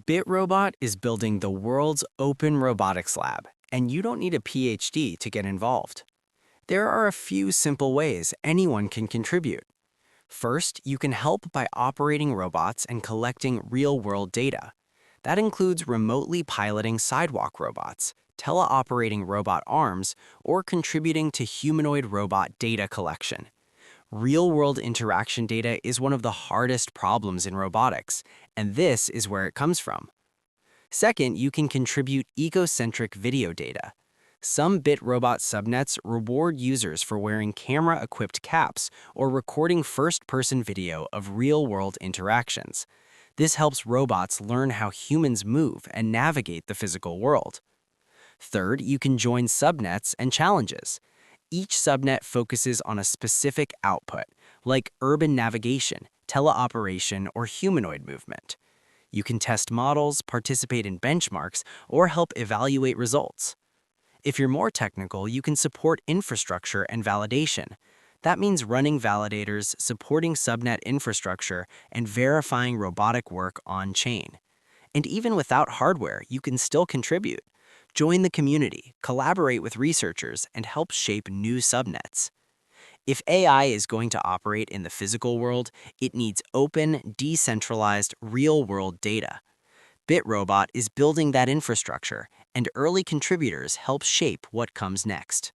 BitRobot is building the world's open robotics lab, and you don't need a PhD to get involved. There are a few simple ways anyone can contribute. First, you can help by operating robots and collecting real-world data. That includes remotely piloting sidewalk robots, teleoperating robot arms, or contributing to humanoid robot data collection. Real-world interaction data is one of the hardest problems in robotics, and this is where it comes from. Second, you can contribute ecocentric video data. Some BitRobot subnets reward users for wearing camera-equipped caps or recording first-person video of real-world interactions. This helps robots learn how humans move and navigate the physical world. Third, you can join subnets and challenges. Each subnet focuses on a specific output, like urban navigation, teleoperation, or humanoid movement. You can test models, participate in benchmarks, or help evaluate results. If you're more technical, you can support infrastructure and validation. That means running validators, supporting subnet infrastructure, and verifying robotic work on-chain. And even without hardware, you can still contribute. Join the community, collaborate with researchers, and help shape new subnets. If AI is going to operate in the physical world, it needs open, decentralized, real-world data. BitRobot is building that infrastructure, and early contributors help shape what comes next.